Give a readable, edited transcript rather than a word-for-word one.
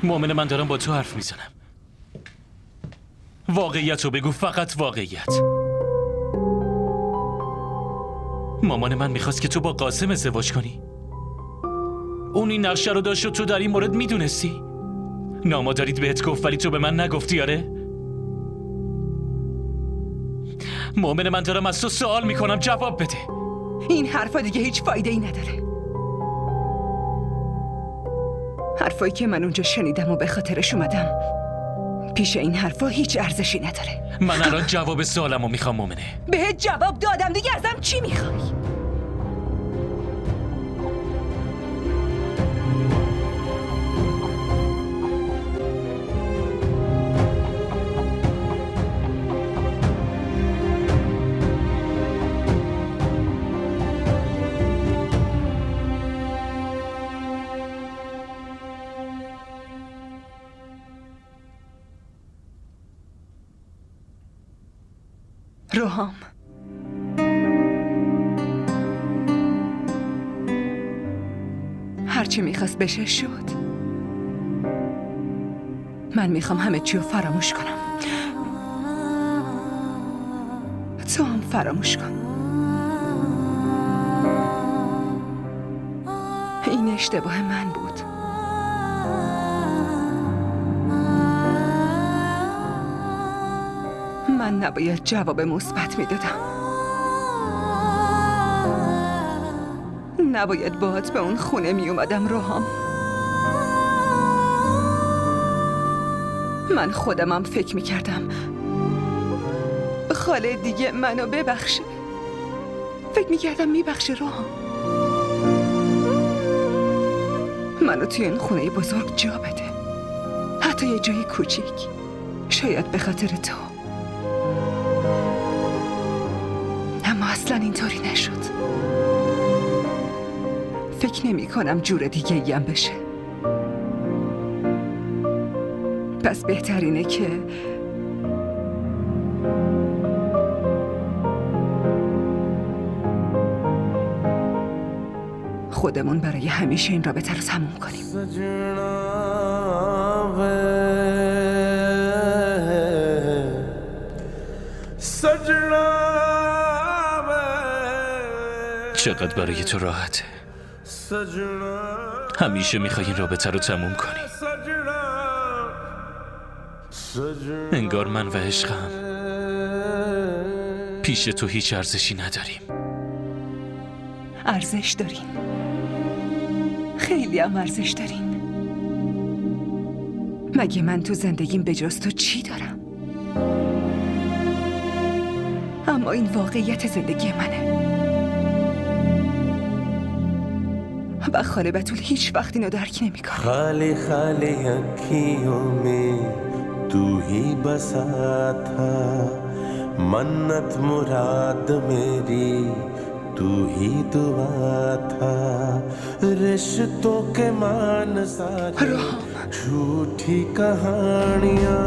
مؤمن، من دارم با تو حرف میزنم. واقعیت رو بگو، فقط واقعیت. مامان من میخواست که تو با قاسم ازدواج کنی. اون این نقشه رو داشت و تو در این مورد میدونستی؟ نامادریت بهت گفت ولی تو به من نگفتی. آره مؤمن، من دارم از تو سوال میکنم، جواب بده. این حرفا دیگه هیچ فایده ای نداره. حرفایی که من اونجا شنیدم و به خاطرش اومدم پیش این حرفا هیچ ارزشی نداره. من الان جواب سوالمو میخوام مؤمنه. بهت جواب دادم دیگه، ازم چی میخوای؟ روحام، هرچی میخواست بشه شد. من میخوام همه چی رو فراموش کنم. تو هم فراموش کن. این اشتباه من بود. من نباید جواب مثبت میدادم. نباید باهات به اون خونه میومدم روحام. من خودمم فکر میکردم خاله دیگه منو ببخشه. فکر میکردم میبخشه روحام. منو توی این خونه بزرگ جا بده، حتی یه جای کوچیک، شاید به خاطر تو. اما اصلا اینطوری نشد. فکر نمی کنم جور دیگه ایم بشه. پس بهترینه که خودمون برای همیشه این رابطه رو تموم کنیم. چقدر برای تو راحته. همیشه میخوای این رابطه رو تموم کنی. انگار من و عشقم پیش تو هیچ ارزشی نداریم. ارزش دارین، خیلی هم ارزش دارین. مگه من تو زندگیم به جز تو چی دارم؟ اما این واقعیت زندگی منه و خاله بتول هیچ وقت اینو درک نمی‌کنه. خالی خالی अँखियों में तू ही बसा था, मन्नत मुराद मेरी तू ही दुआ था, रिश्तों के मान सारे झूठी कहानियाँ